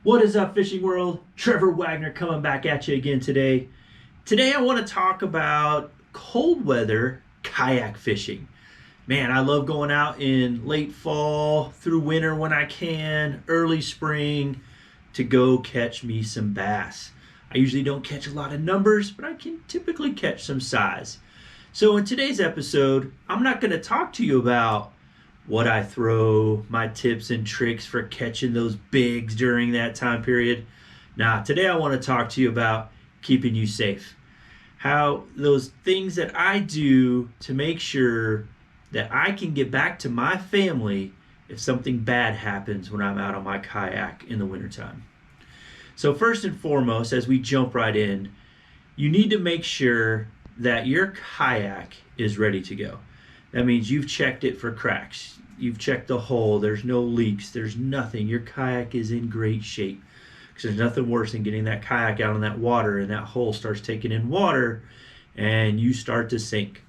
What is up, fishing world? Trevor Wagner coming back at you again today. Today I want to talk about cold weather kayak fishing. Man, I love going out in late fall, through winter when I can, early spring, to go catch me some bass. I usually don't catch a lot of numbers, but I can typically catch some size. So in today's episode, I'm not going to talk to you about what I throw, my tips and tricks for catching those bigs during that time period. Nah, today I want to talk to you about keeping you safe. How those things that I do to make sure that I can get back to my family if something bad happens when I'm out on my kayak in the wintertime. So first and foremost, as we jump right in, you need to make sure that your kayak is ready to go. That means you've checked it for cracks. You've checked the hull. There's no leaks. There's nothing. Your kayak is in great shape. Because there's nothing worse than getting that kayak out in that water and that hull starts taking in water and you start to sink.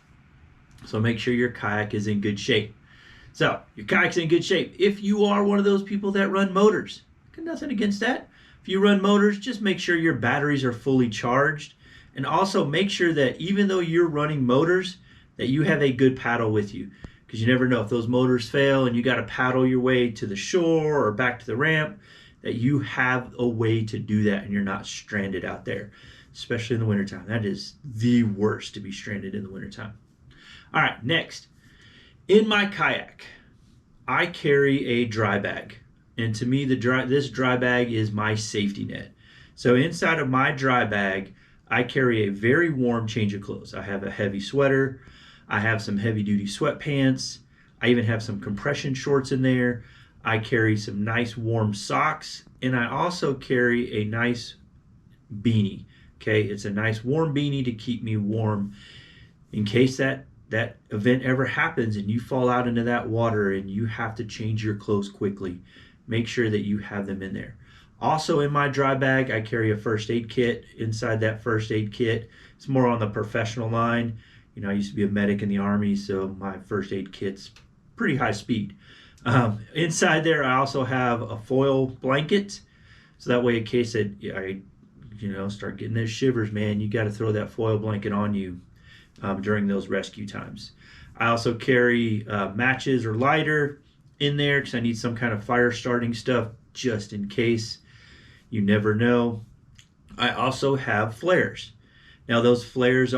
So make sure your kayak is in good shape. So your kayak's in good shape. If you are one of those people that run motors, got nothing against that. If you run motors, just make sure your batteries are fully charged. And also make sure that even though you're running motors, that you have a good paddle with you, because you never know if those motors fail and you got to paddle your way to the shore or back to the ramp, that you have a way to do that and you're not stranded out there, especially in the wintertime. That is the worst, to be stranded in the wintertime. All right, next. In my kayak, I carry a dry bag. And to me, this dry bag is my safety net. So inside of my dry bag, I carry a very warm change of clothes. I have a heavy sweater. I have some heavy duty sweatpants. I even have some compression shorts in there. I carry some nice warm socks. And I also carry a nice beanie. Okay, it's a nice warm beanie to keep me warm in case that event ever happens and you fall out into that water and you have to change your clothes quickly. Make sure that you have them in there. Also in my dry bag, I carry a first aid kit. Inside that first aid kit, it's more on the professional line. You know, I used to be a medic in the Army, so my first aid kit's pretty high speed. Inside there, I also have a foil blanket. So that way, in case I start getting those shivers, man, you got to throw that foil blanket on you during those rescue times. I also carry matches or lighter in there because I need some kind of fire starting stuff just in case. You never know. I also have flares. Now those flares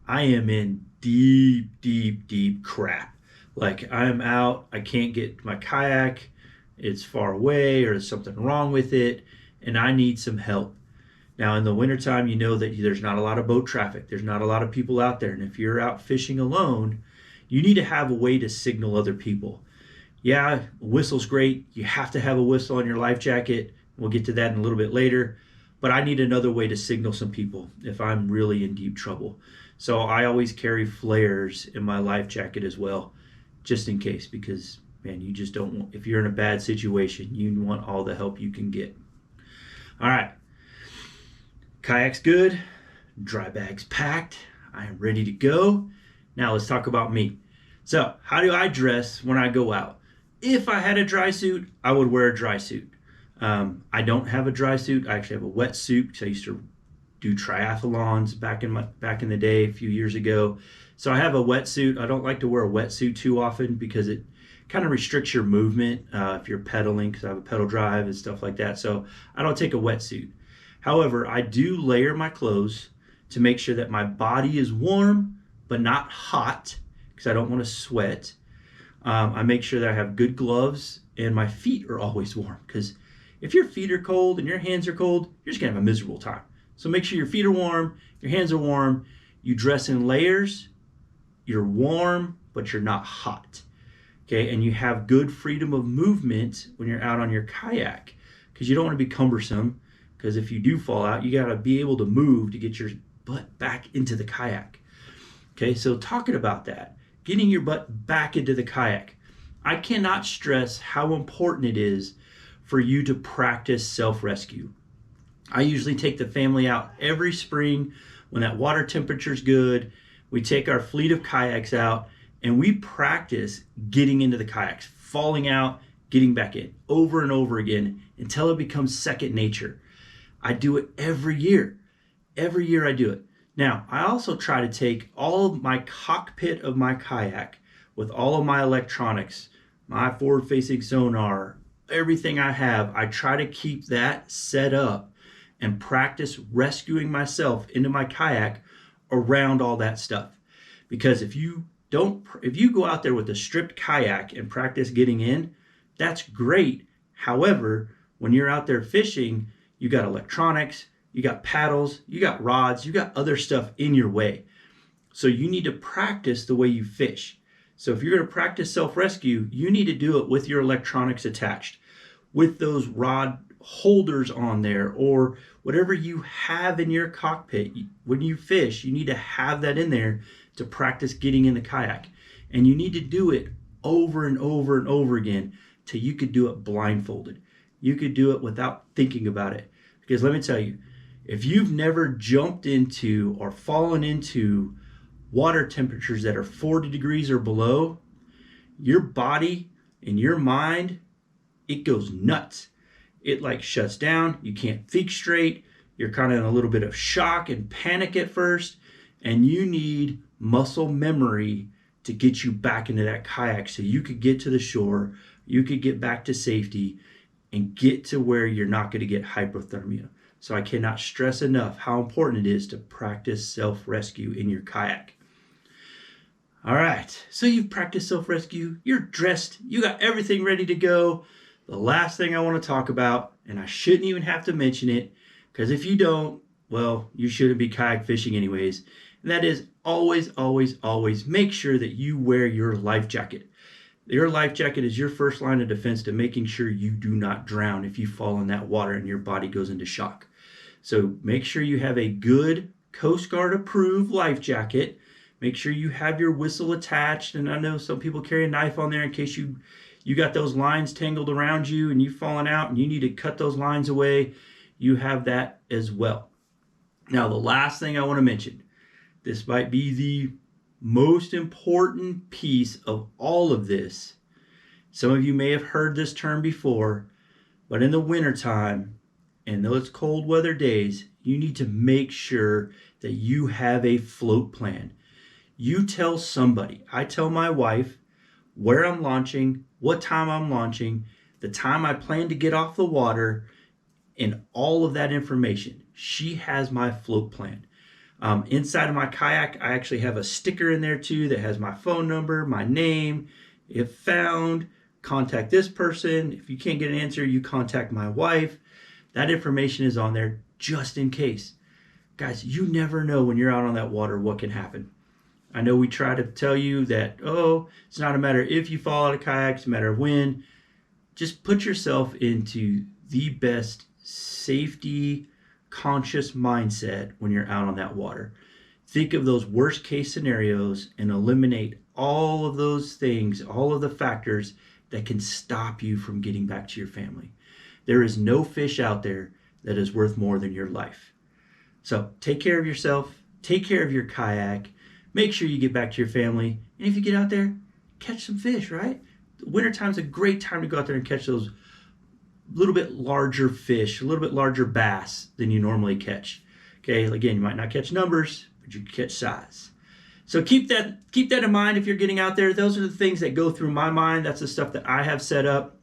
I am in deep crap. Like I'm out, I can't get my kayak, it's far away or there's something wrong with it, and I need some help. Now in the wintertime, you know that there's not a lot of boat traffic. There's not a lot of people out there. And if you're out fishing alone, you need to have a way to signal other people. Yeah, a whistle's great. You have to have a whistle on your life jacket. We'll get to that in a little bit later. But I need another way to signal some people if I'm really in deep trouble. So I always carry flares in my life jacket as well, just in case, because, man, you just don't want, if you're in a bad situation, you want all the help you can get. All right. Kayak's good. Dry bag's packed. I am ready to go. Now let's talk about me. So how do I dress when I go out? If I had a dry suit, I would wear a dry suit. I don't have a dry suit. I actually have a wet suit because I used to do triathlons back in the day a few years ago. So I have a wetsuit. I don't like to wear a wetsuit too often because it kind of restricts your movement if you're pedaling, because I have a pedal drive and stuff like that. So I don't take a wetsuit. However, I do layer my clothes to make sure that my body is warm but not hot because I don't want to sweat. I make sure that I have good gloves and my feet are always warm, because if your feet are cold and your hands are cold, you're just going to have a miserable time. So make sure your feet are warm, your hands are warm, you dress in layers, you're warm, but you're not hot. Okay, and you have good freedom of movement when you're out on your kayak, because you don't want to be cumbersome, because if you do fall out, you got to be able to move to get your butt back into the kayak. Okay, so talking about that, getting your butt back into the kayak, I cannot stress how important it is for you to practice self-rescue. I usually take the family out every spring when that water temperature is good. We take our fleet of kayaks out and we practice getting into the kayaks, falling out getting back in over and over again until it becomes second nature. I do it every year. Every year I do it. Now, I also try to take all of my cockpit of my kayak with all of my electronics, my forward-facing sonar, everything I have, I try to keep that set up and practice rescuing myself into my kayak around all that stuff. Because if you go out there with a stripped kayak and practice getting in, that's great. However, when you're out there fishing, you got electronics, you got paddles, you got rods, you got other stuff in your way. So you need to practice the way you fish. So if you're going to practice self-rescue, you need to do it with your electronics attached, with those rod holders on there, or whatever you have in your cockpit. When you fish, you need to have that in there to practice getting in the kayak. And you need to do it over and over and over again till you could do it blindfolded. You could do it without thinking about it. Because let me tell you, if you've never jumped into or fallen into water temperatures that are 40 degrees or below, your body and your mind, it goes nuts. It like shuts down. You can't think straight. You're kind of in a little bit of shock and panic at first. And you need muscle memory to get you back into that kayak so you could get to the shore, you could get back to safety, and get to where you're not going to get hypothermia. So I cannot stress enough how important it is to practice self-rescue in your kayak. All right, so you've practiced self-rescue, you're dressed, you got everything ready to go. The last thing I want to talk about, and I shouldn't even have to mention it, because if you don't, well, you shouldn't be kayak fishing anyways. And that is always, always, always make sure that you wear your life jacket. Your life jacket is your first line of defense to making sure you do not drown if you fall in that water and your body goes into shock. So make sure you have a good Coast Guard approved life jacket. Make sure you have your whistle attached. And I know some people carry a knife on there in case you got those lines tangled around you and you've fallen out and you need to cut those lines away. You have that as well. Now, the last thing I want to mention, this might be the most important piece of all of this. Some of you may have heard this term before, but in the wintertime and those cold weather days, you need to make sure that you have a float plan. You tell somebody. I tell my wife where I'm launching, what time I'm launching, the time I plan to get off the water, and all of that information. She has my float plan. Inside of my kayak, I actually have a sticker in there too that has my phone number, my name, if found, contact this person. If you can't get an answer, you contact my wife. That information is on there just in case. Guys, you never know when you're out on that water what can happen. I know we try to tell you that, oh, it's not a matter if you fall out of kayak, it's a matter of when. Just put yourself into the best safety conscious mindset when you're out on that water. Think of those worst case scenarios and eliminate all of those things, all of the factors that can stop you from getting back to your family. There is no fish out there that is worth more than your life. So take care of yourself, take care of your kayak, make sure you get back to your family, and if you get out there, catch some fish, right? Wintertime's a great time to go out there and catch those little bit larger fish, a little bit larger bass than you normally catch. Okay, again, you might not catch numbers, but you can catch size. So keep that in mind if you're getting out there. Those are the things that go through my mind. That's the stuff that I have set up.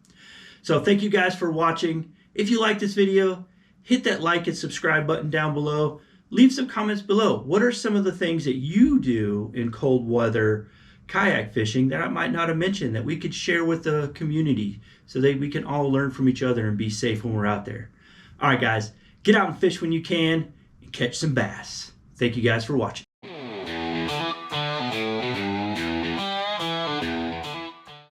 So thank you guys for watching. If you like this video, hit that like and subscribe button down below. Leave some comments below. What are some of the things that you do in cold weather kayak fishing that I might not have mentioned that we could share with the community so that we can all learn from each other and be safe when we're out there. All right, guys, get out and fish when you can and catch some bass. Thank you guys for watching.